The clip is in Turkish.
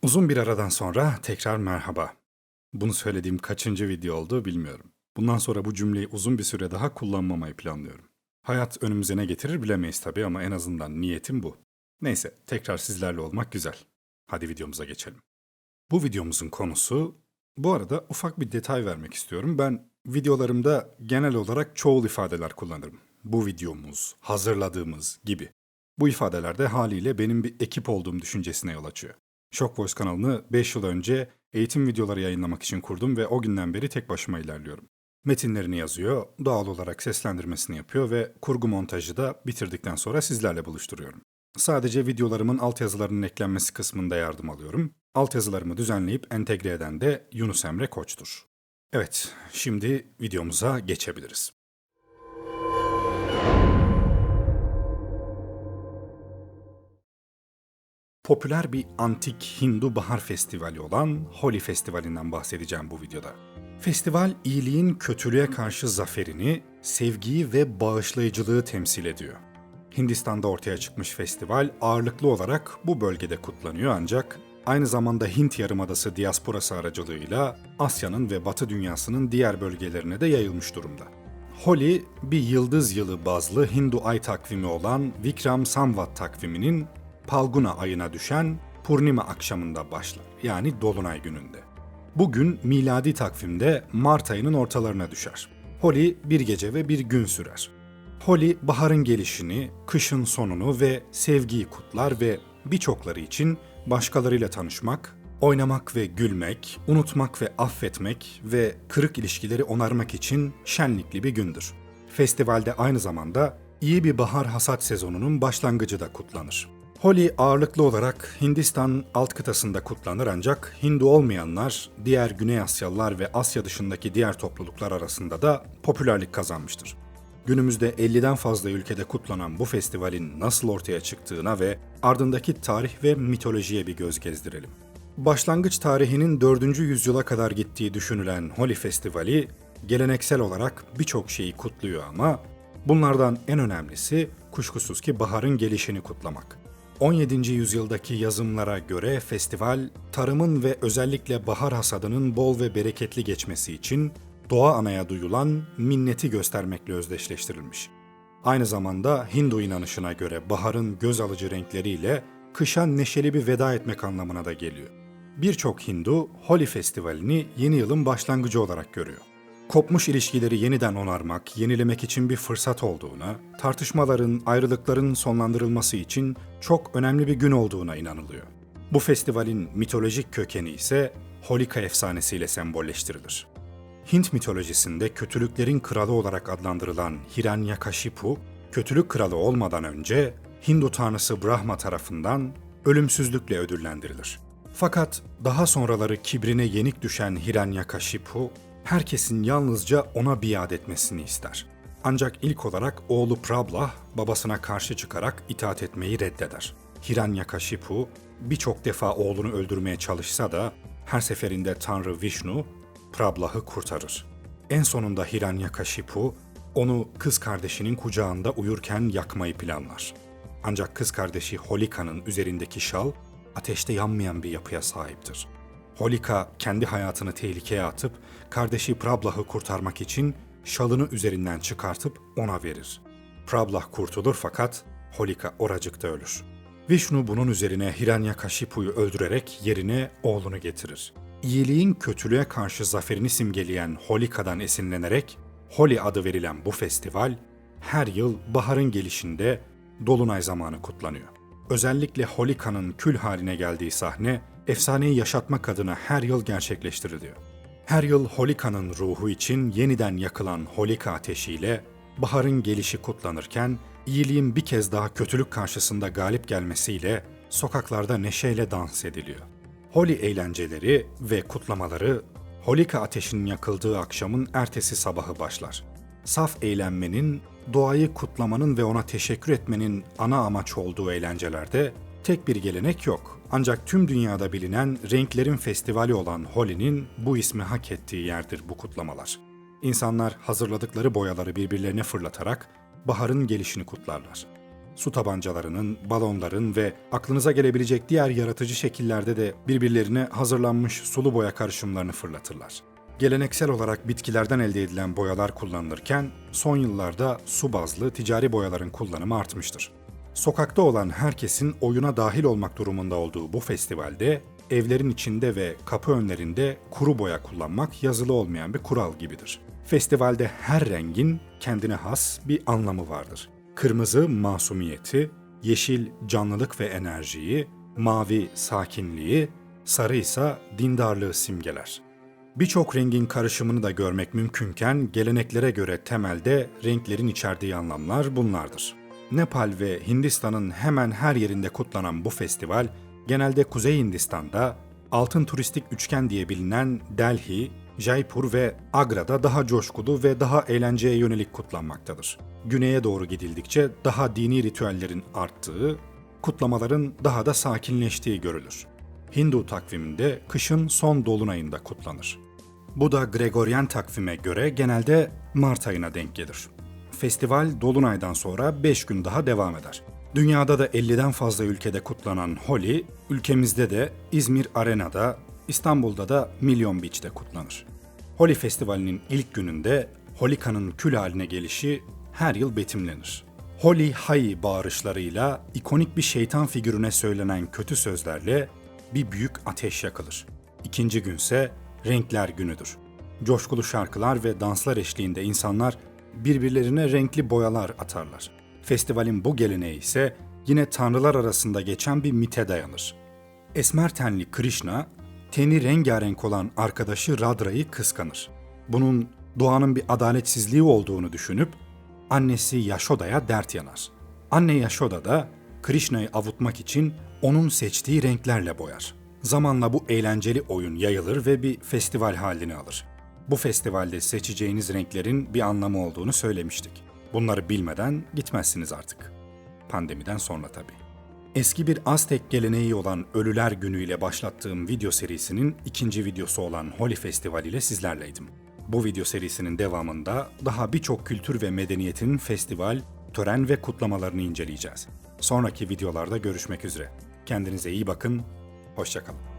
Uzun bir aradan sonra tekrar merhaba. Bunu söylediğim kaçıncı video oldu bilmiyorum. Bundan sonra bu cümleyi uzun bir süre daha kullanmamayı planlıyorum. Hayat önümüze ne getirir bilemeyiz tabii ama en azından niyetim bu. Neyse, tekrar sizlerle olmak güzel. Hadi videomuza geçelim. Bu videomuzun konusu, bu arada ufak bir detay vermek istiyorum. Ben videolarımda genel olarak çoğul ifadeler kullanırım. Bu videomuz, hazırladığımız gibi. Bu ifadeler de haliyle benim bir ekip olduğum düşüncesine yol açıyor. Shock Voice kanalını 5 yıl önce eğitim videoları yayınlamak için kurdum ve o günden beri tek başıma ilerliyorum. Metinlerini yazıyor, doğal olarak seslendirmesini yapıyor ve kurgu montajı da bitirdikten sonra sizlerle buluşturuyorum. Sadece videolarımın altyazılarının eklenmesi kısmında yardım alıyorum. Altyazılarımı düzenleyip entegre eden de Yunus Emre Koç'tur. Evet, şimdi videomuza geçebiliriz. Popüler bir antik Hindu bahar festivali olan Holi Festivali'nden bahsedeceğim bu videoda. Festival iyiliğin kötülüğe karşı zaferini, sevgiyi ve bağışlayıcılığı temsil ediyor. Hindistan'da ortaya çıkmış festival ağırlıklı olarak bu bölgede kutlanıyor ancak aynı zamanda Hint Yarımadası diasporası aracılığıyla Asya'nın ve Batı dünyasının diğer bölgelerine de yayılmış durumda. Holi, bir yıldız yılı bazlı Hindu ay takvimi olan Vikram Samvat takviminin Palguna ayına düşen Purnima akşamında başlar, yani Dolunay gününde. Bugün miladi takvimde Mart ayının ortalarına düşer. Holi bir gece ve bir gün sürer. Holi, baharın gelişini, kışın sonunu ve sevgiyi kutlar ve birçokları için başkalarıyla tanışmak, oynamak ve gülmek, unutmak ve affetmek ve kırık ilişkileri onarmak için şenlikli bir gündür. Festivalde aynı zamanda iyi bir bahar hasat sezonunun başlangıcı da kutlanır. Holi ağırlıklı olarak Hindistan alt kıtasında kutlanır ancak Hindu olmayanlar, diğer Güney Asyalılar ve Asya dışındaki diğer topluluklar arasında da popülerlik kazanmıştır. Günümüzde 50'den fazla ülkede kutlanan bu festivalin nasıl ortaya çıktığına ve ardındaki tarih ve mitolojiye bir göz gezdirelim. Başlangıç tarihinin 4. yüzyıla kadar gittiği düşünülen Holi Festivali, geleneksel olarak birçok şeyi kutluyor ama bunlardan en önemlisi kuşkusuz ki baharın gelişini kutlamak. 17. yüzyıldaki yazımlara göre festival, tarımın ve özellikle bahar hasadının bol ve bereketli geçmesi için doğa anaya duyulan minneti göstermekle özdeşleştirilmiş. Aynı zamanda Hindu inanışına göre baharın göz alıcı renkleriyle kışa neşeli bir veda etmek anlamına da geliyor. Birçok Hindu, Holi Festivali'ni yeni yılın başlangıcı olarak görüyor. Kopmuş ilişkileri yeniden onarmak, yenilemek için bir fırsat olduğuna, tartışmaların, ayrılıkların sonlandırılması için çok önemli bir gün olduğuna inanılıyor. Bu festivalin mitolojik kökeni ise Holika efsanesiyle sembolleştirilir. Hint mitolojisinde kötülüklerin kralı olarak adlandırılan Hiranyakashipu, kötülük kralı olmadan önce Hindu tanrısı Brahma tarafından ölümsüzlükle ödüllendirilir. Fakat daha sonraları kibrine yenik düşen Hiranyakashipu, herkesin yalnızca ona biat etmesini ister. Ancak ilk olarak oğlu Prablah babasına karşı çıkarak itaat etmeyi reddeder. Hiranyakashipu birçok defa oğlunu öldürmeye çalışsa da her seferinde Tanrı Vishnu Prablah'ı kurtarır. En sonunda Hiranyakashipu onu kız kardeşinin kucağında uyurken yakmayı planlar. Ancak kız kardeşi Holika'nın üzerindeki şal ateşte yanmayan bir yapıya sahiptir. Holika kendi hayatını tehlikeye atıp kardeşi Prablah'ı kurtarmak için şalını üzerinden çıkartıp ona verir. Prablah kurtulur fakat Holika oracıkta ölür. Vishnu bunun üzerine Hiranyakashipu'yu öldürerek yerine oğlunu getirir. İyiliğin kötülüğe karşı zaferini simgeleyen Holika'dan esinlenerek Holi adı verilen bu festival her yıl baharın gelişinde Dolunay zamanı kutlanıyor. Özellikle Holika'nın kül haline geldiği sahne efsaneyi yaşatmak adına her yıl gerçekleştiriliyor. Her yıl Holika'nın ruhu için yeniden yakılan Holika ateşiyle baharın gelişi kutlanırken iyiliğin bir kez daha kötülük karşısında galip gelmesiyle sokaklarda neşeyle dans ediliyor. Holi eğlenceleri ve kutlamaları Holika ateşinin yakıldığı akşamın ertesi sabahı başlar. Saf eğlenmenin, doğayı kutlamanın ve ona teşekkür etmenin ana amaç olduğu eğlencelerde tek bir gelenek yok. Ancak tüm dünyada bilinen renklerin festivali olan Holi'nin bu ismi hak ettiği yerdir bu kutlamalar. İnsanlar hazırladıkları boyaları birbirlerine fırlatarak baharın gelişini kutlarlar. Su tabancalarının, balonların ve aklınıza gelebilecek diğer yaratıcı şekillerde de birbirlerine hazırlanmış sulu boya karışımlarını fırlatırlar. Geleneksel olarak bitkilerden elde edilen boyalar kullanılırken son yıllarda su bazlı ticari boyaların kullanımı artmıştır. Sokakta olan herkesin oyuna dahil olmak durumunda olduğu bu festivalde evlerin içinde ve kapı önlerinde kuru boya kullanmak yazılı olmayan bir kural gibidir. Festivalde her rengin kendine has bir anlamı vardır. Kırmızı masumiyeti, yeşil canlılık ve enerjiyi, mavi sakinliği, sarı ise dindarlığı simgeler. Birçok rengin karışımını da görmek mümkünken geleneklere göre temelde renklerin içerdiği anlamlar bunlardır. Nepal ve Hindistan'ın hemen her yerinde kutlanan bu festival, genelde Kuzey Hindistan'da, altın turistik üçgen diye bilinen Delhi, Jaipur ve Agra'da daha coşkulu ve daha eğlenceye yönelik kutlanmaktadır. Güneye doğru gidildikçe daha dini ritüellerin arttığı, kutlamaların daha da sakinleştiği görülür. Hindu takviminde kışın son dolunayında kutlanır. Bu da Gregorian takvime göre genelde Mart ayına denk gelir. Festival dolunaydan sonra 5 gün daha devam eder. Dünyada da 50'den fazla ülkede kutlanan Holi, ülkemizde de İzmir Arena'da, İstanbul'da da Milyon Beach'te kutlanır. Holi Festivali'nin ilk gününde Holika'nın kül haline gelişi her yıl betimlenir. Holi Hai bağırışlarıyla ikonik bir şeytan figürüne söylenen kötü sözlerle bir büyük ateş yakılır. İkinci günse Renkler Günüdür. Coşkulu şarkılar ve danslar eşliğinde insanlar birbirlerine renkli boyalar atarlar. Festivalin bu geleneği ise yine tanrılar arasında geçen bir mite dayanır. Esmer tenli Krishna, teni rengarenk olan arkadaşı Radra'yı kıskanır. Bunun doğanın bir adaletsizliği olduğunu düşünüp annesi Yashoda'ya dert yanar. Anne Yashoda da Krishna'yı avutmak için onun seçtiği renklerle boyar. Zamanla bu eğlenceli oyun yayılır ve bir festival halini alır. Bu festivalde seçeceğiniz renklerin bir anlamı olduğunu söylemiştik. Bunları bilmeden gitmezsiniz artık. Pandemiden sonra tabii. Eski bir Aztek geleneği olan Ölüler Günü ile başlattığım video serisinin ikinci videosu olan Holi Festivali ile sizlerleydim. Bu video serisinin devamında daha birçok kültür ve medeniyetin festival, tören ve kutlamalarını inceleyeceğiz. Sonraki videolarda görüşmek üzere. Kendinize iyi bakın, hoşça kalın.